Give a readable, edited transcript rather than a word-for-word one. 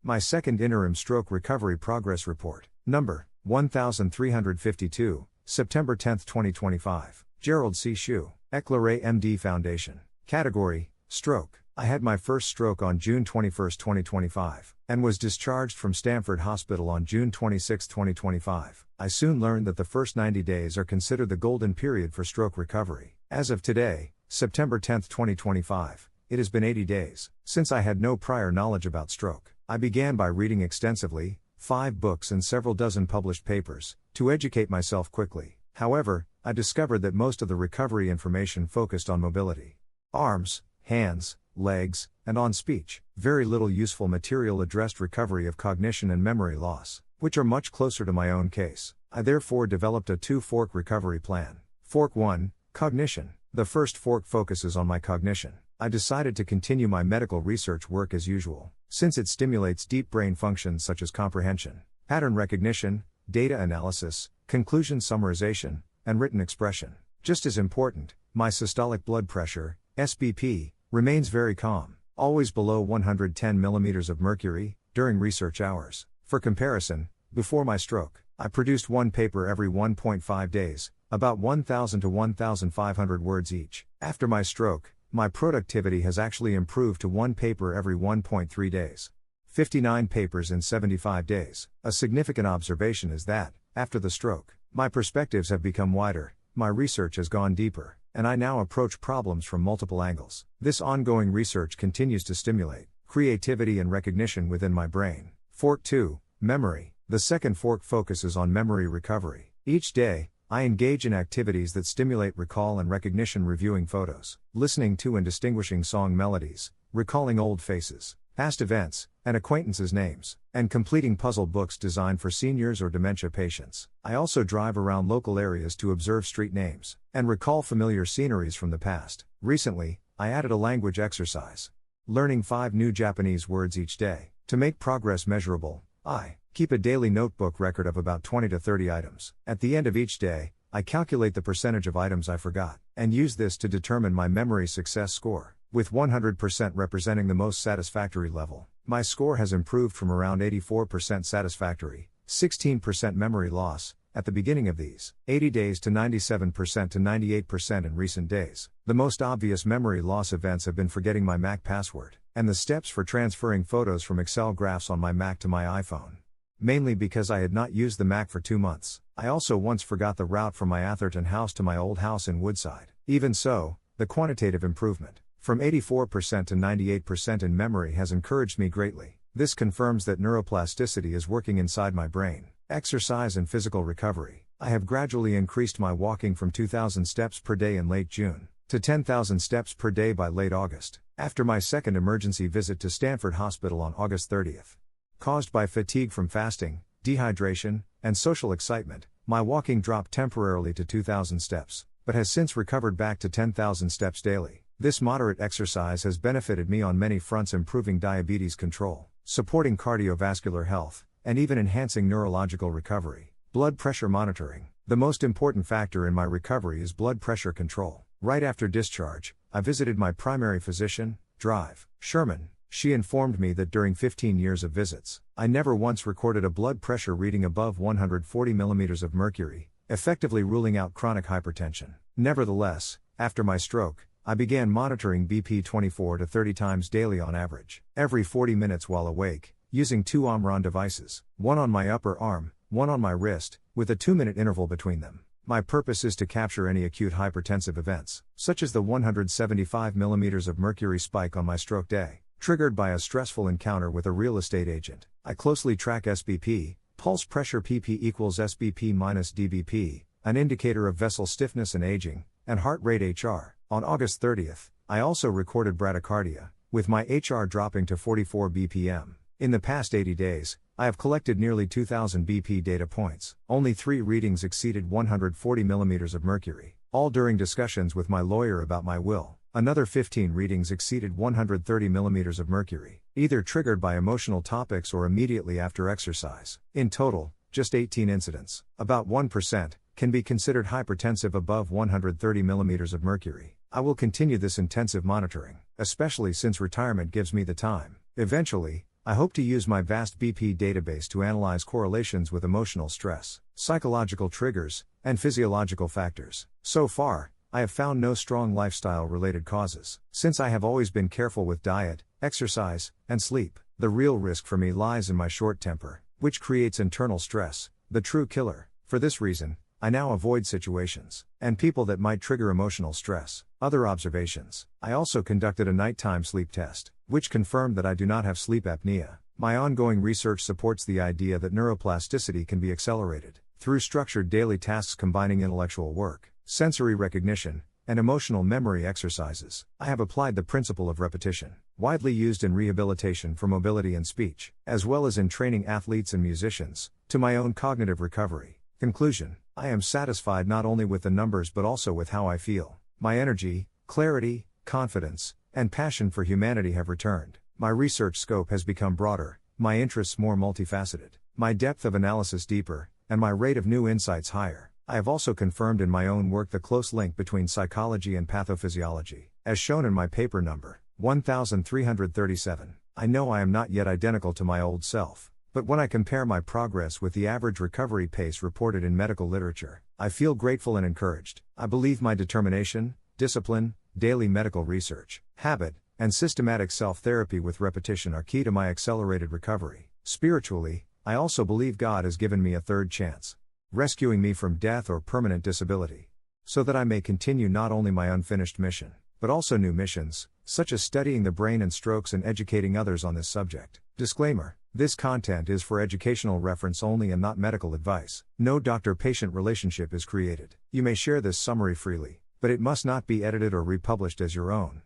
My second interim stroke recovery progress report. Number 1352, September 10, 2025. Gerald C Hsu, EclaireMD Foundation. Category: Stroke. I had my first stroke on June 21, 2025, and was discharged from Stamford Hospital on June 26, 2025. I soon learned that the first 90 days are considered the golden period for stroke recovery. As of today, September 10, 2025, it has been 80 days since I had no prior knowledge about stroke. I began by reading extensively, 5 books and several dozen published papers, to educate myself quickly. However, I discovered that most of the recovery information focused on mobility. Arms, hands, legs, and on speech. Very little useful material addressed recovery of cognition and memory loss, which are much closer to my own case. I therefore developed a 2-fork recovery plan. Fork 1, Cognition. The first fork focuses on my cognition. I decided to continue my medical research work as usual, since it stimulates deep brain functions such as comprehension, pattern recognition, data analysis, conclusion summarization, and written expression. Just as important, my systolic blood pressure, SBP, remains very calm, always below 110 mmHg, during research hours. For comparison, before my stroke, I produced 1 paper every 1.5 days, about 1,000 to 1,500 words each. After my stroke, my productivity has actually improved to 1 paper every 1.3 days. 59 papers in 75 days. A significant observation is that, after the stroke, my perspectives have become wider, my research has gone deeper, and I now approach problems from multiple angles. This ongoing research continues to stimulate creativity and recognition within my brain. Fork 2, Memory. The second fork focuses on memory recovery. Each day, I engage in activities that stimulate recall and recognition, reviewing photos, listening to and distinguishing song melodies, recalling old faces, past events, and acquaintances' names, and completing puzzle books designed for seniors or dementia patients. I also drive around local areas to observe street names, and recall familiar sceneries from the past. Recently, I added a language exercise, learning 5 new Japanese words each day. To make progress measurable, I keep a daily notebook record of about 20 to 30 items. At the end of each day, I calculate the percentage of items I forgot, and use this to determine my memory success score, with 100% representing the most satisfactory level. My score has improved from around 84% satisfactory, 16% memory loss, at the beginning of these 80 days to 97% to 98% in recent days. The most obvious memory loss events have been forgetting my Mac password, and the steps for transferring photos from Excel graphs on my Mac to my iPhone. Mainly because I had not used the Mac for 2 months. I also once forgot the route from my Atherton house to my old house in Woodside. Even so, the quantitative improvement, from 84% to 98% in memory, has encouraged me greatly. This confirms that neuroplasticity is working inside my brain. Exercise and physical recovery. I have gradually increased my walking from 2,000 steps per day in late June, to 10,000 steps per day by late August, after my second emergency visit to Stamford Hospital on August 30th. Caused by fatigue from fasting, dehydration, and social excitement, my walking dropped temporarily to 2,000 steps, but has since recovered back to 10,000 steps daily. This moderate exercise has benefited me on many fronts, improving diabetes control, supporting cardiovascular health, and even enhancing neurological recovery. Blood pressure monitoring. The most important factor in my recovery is blood pressure control. Right after discharge, I visited my primary physician, Drive Sherman. She informed me that during 15 years of visits, I never once recorded a blood pressure reading above 140 mmHg, effectively ruling out chronic hypertension. Nevertheless, after my stroke, I began monitoring BP 24 to 30 times daily on average, every 40 minutes while awake, using 2 Omron devices, one on my upper arm, one on my wrist, with a 2-minute interval between them. My purpose is to capture any acute hypertensive events, such as the 175 mmHg spike on my stroke day, triggered by a stressful encounter with a real estate agent. I closely track SBP, pulse pressure PP equals SBP minus DBP, an indicator of vessel stiffness and aging, and heart rate HR. On August 30th, I also recorded bradycardia, with my HR dropping to 44 BPM. In the past 80 days, I have collected nearly 2,000 BP data points. Only 3 readings exceeded 140 mmHg, all during discussions with my lawyer about my will. Another 15 readings exceeded 130 mmHg, either triggered by emotional topics or immediately after exercise. In total, just 18 incidents, about 1%, can be considered hypertensive above 130 mmHg. I will continue this intensive monitoring, especially since retirement gives me the time. Eventually, I hope to use my vast BP database to analyze correlations with emotional stress, psychological triggers, and physiological factors. So far, I have found no strong lifestyle-related causes. Since I have always been careful with diet, exercise, and sleep, the real risk for me lies in my short temper, which creates internal stress, the true killer. For this reason, I now avoid situations and people that might trigger emotional stress. Other observations. I also conducted a nighttime sleep test, which confirmed that I do not have sleep apnea. My ongoing research supports the idea that neuroplasticity can be accelerated through structured daily tasks combining intellectual work, sensory recognition, and emotional memory exercises. I have applied the principle of repetition, widely used in rehabilitation for mobility and speech, as well as in training athletes and musicians, to my own cognitive recovery. Conclusion. I am satisfied not only with the numbers but also with how I feel. My energy, clarity, confidence, and passion for humanity have returned. My research scope has become broader, my interests more multifaceted, my depth of analysis deeper, and my rate of new insights higher. I have also confirmed in my own work the close link between psychology and pathophysiology, as shown in my paper number 1337. I know I am not yet identical to my old self, but when I compare my progress with the average recovery pace reported in medical literature, I feel grateful and encouraged. I believe my determination, discipline, daily medical research, habit, and systematic self-therapy with repetition are key to my accelerated recovery. Spiritually, I also believe God has given me a third chance, rescuing me from death or permanent disability, so that I may continue not only my unfinished mission, but also new missions, such as studying the brain and strokes and educating others on this subject. Disclaimer: this content is for educational reference only and not medical advice. No doctor-patient relationship is created. You may share this summary freely, but it must not be edited or republished as your own.